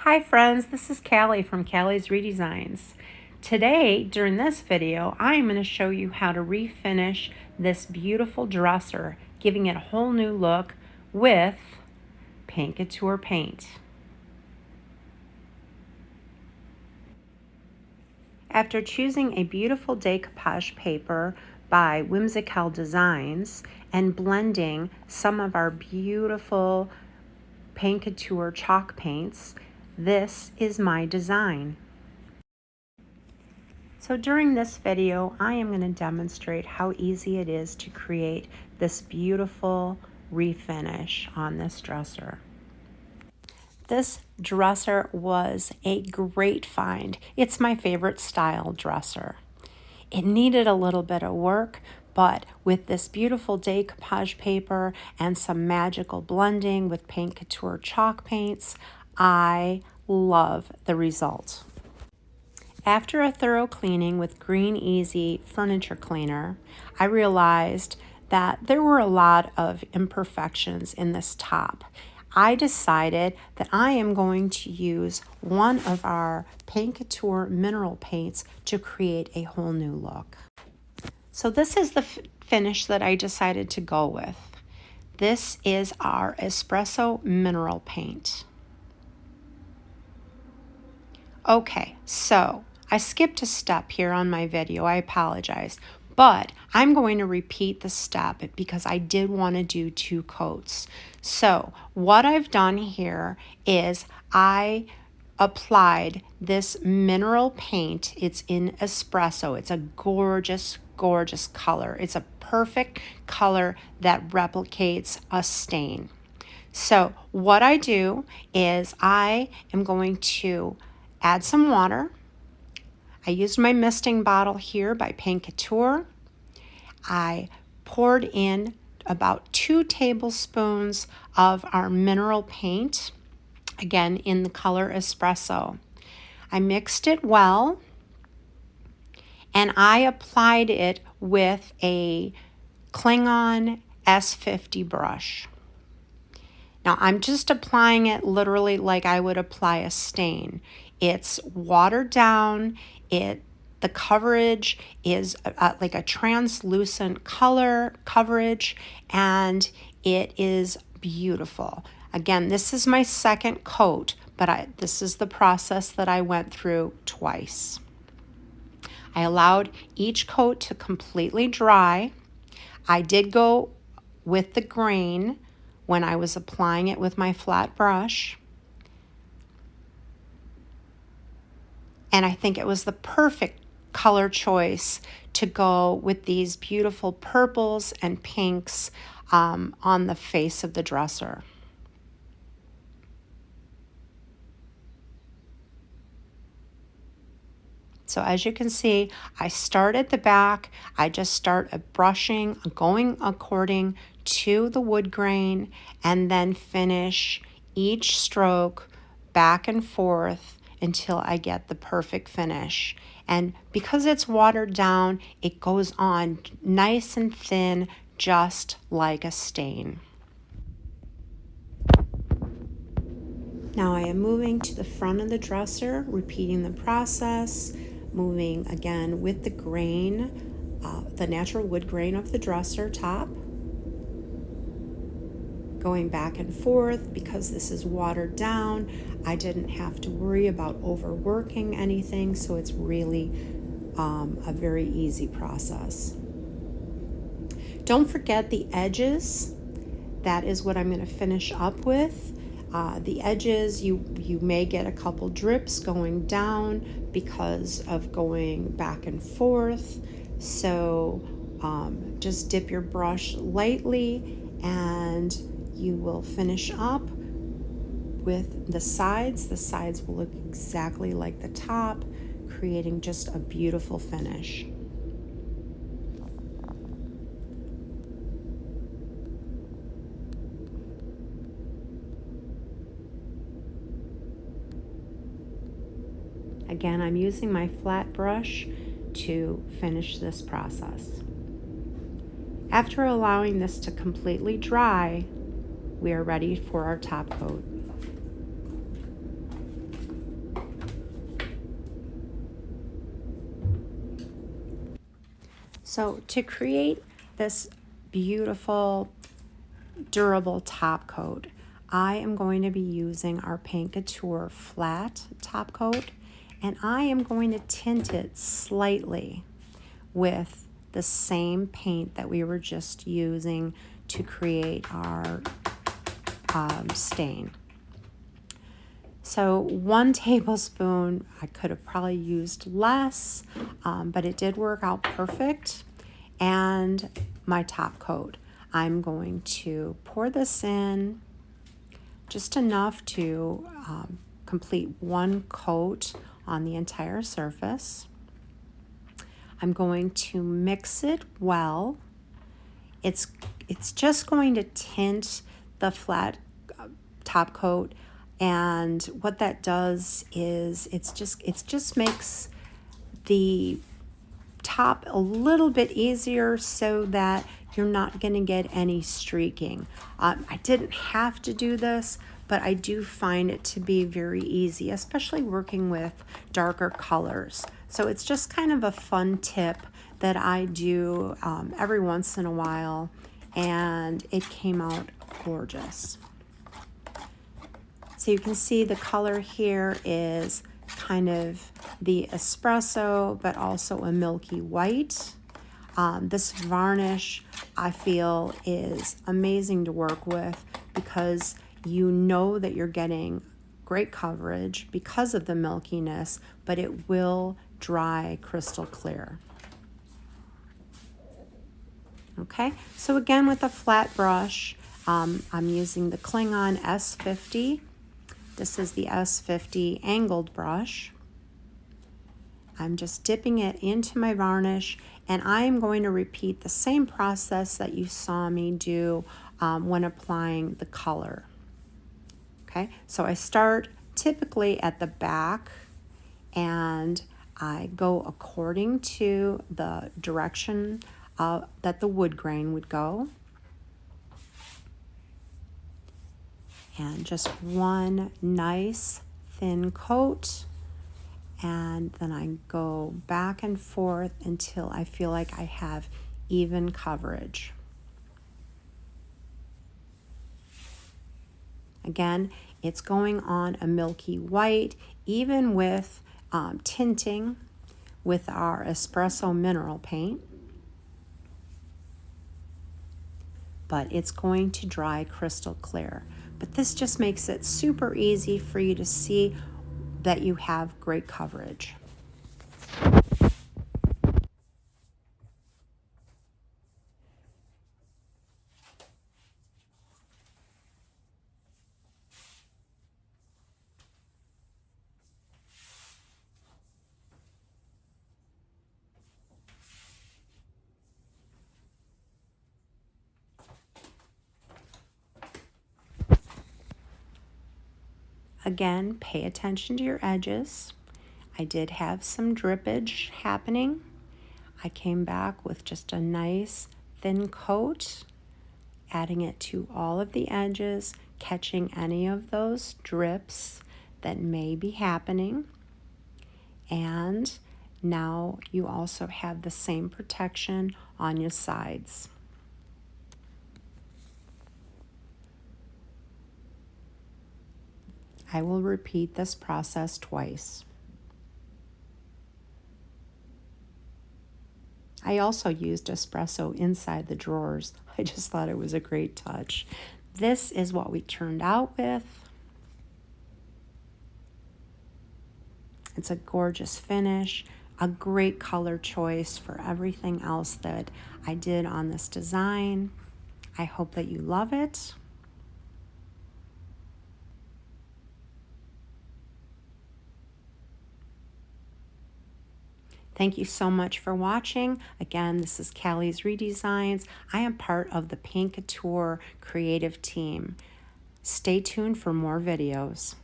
Hi friends, this is Calle from Calle's Redesigns. Today, during this video, I am going to show you how to refinish this beautiful dresser, giving it a whole new look with Paint Couture paint. After choosing a beautiful decoupage paper by Whimsical Designs and blending some of our beautiful Paint Couture chalk paints, this is my design. So during this video, I am going to demonstrate how easy it is to create this beautiful refinish on this dresser. This dresser was a great find. It's my favorite style dresser. It needed a little bit of work, but with this beautiful decoupage paper and some magical blending with Paint Couture chalk paints, I love the result. After a thorough cleaning with Green Easy furniture cleaner, I realized that there were a lot of imperfections in this top. I decided that I am going to use one of our Paint Couture mineral paints to create a whole new look. So this is the finish that I decided to go with. This is our Espresso mineral paint. Okay, so I skipped a step here on my video. I apologize, but I'm going to repeat the step because I did want to do 2 coats. So what I've done here is I applied this mineral paint. It's in Espresso. It's a gorgeous, gorgeous color. It's a perfect color that replicates a stain. So what I do is I am going to add some water. I used my misting bottle here by Paint Couture. I poured in about 2 tablespoons of our mineral paint, again in the color Espresso. I mixed it well, and I applied it with a Klingon S50 brush. Now I'm just applying it literally like I would apply a stain. It's watered down. The coverage is like a translucent color coverage, and it is beautiful. Again, this is my second coat, but this is the process that I went through twice. I allowed each coat to completely dry. I did go with the grain when I was applying it with my flat brush. And I think it was the perfect color choice to go with these beautiful purples and pinks on the face of the dresser. So as you can see, I start at the back. I just start brushing, going according to the wood grain, and then finish each stroke back and forth until I get the perfect finish. And because it's watered down, it goes on nice and thin, just like a stain. Now I am moving to the front of the dresser, repeating the process, moving again with the grain, the natural wood grain of the dresser top, going back and forth. Because this is watered down, I didn't have to worry about overworking anything, so it's really a very easy process. Don't forget the edges. That is what I'm going to finish up with. The edges, you may get a couple drips going down because of going back and forth. So just dip your brush lightly and you will finish up with the sides. The sides will look exactly like the top, creating just a beautiful finish. Again, I'm using my flat brush to finish this process. After allowing this to completely dry, we are ready for our top coat. So to create this beautiful, durable top coat, I am going to be using our Paint Couture Flat Topcoat, and I am going to tint it slightly with the same paint that we were just using to create our stain. So 1 tablespoon, I could have probably used less, but it did work out perfect. And my top coat, I'm going to pour this in just enough to complete 1 coat on the entire surface. I'm going to mix it well. It's just going to tint the flat top coat, and what that does is it just makes the top a little bit easier so that you're not going to get any streaking. I didn't have to do this, but I do find it to be very easy, especially working with darker colors. So it's just kind of a fun tip that I do every once in a while, and it came out gorgeous. So you can see the color here is kind of the espresso, but also a milky white. This varnish, I feel, is amazing to work with because you know that you're getting great coverage because of the milkiness, but it will dry crystal clear. Okay, so again with a flat brush, I'm using the Klingon S50. This is the S50 angled brush. I'm just dipping it into my varnish, and I am going to repeat the same process that you saw me do when applying the color. Okay, so I start typically at the back, and I go according to the direction that the wood grain would go. And just 1 nice thin coat, and then I go back and forth until I feel like I have even coverage. Again, it's going on a milky white, even with tinting with our Espresso mineral paint. But it's going to dry crystal clear. But this just makes it super easy for you to see that you have great coverage. Again, pay attention to your edges. I did have some drippage happening. I came back with just a nice thin coat, adding it to all of the edges, catching any of those drips that may be happening. And now you also have the same protection on your sides. I will repeat this process twice. I also used espresso inside the drawers. I just thought it was a great touch. This is what we turned out with. It's a gorgeous finish, a great color choice for everything else that I did on this design. I hope that you love it. Thank you so much for watching. Again, this is Calle's Redesigns. I am part of the Paint Couture creative team. Stay tuned for more videos.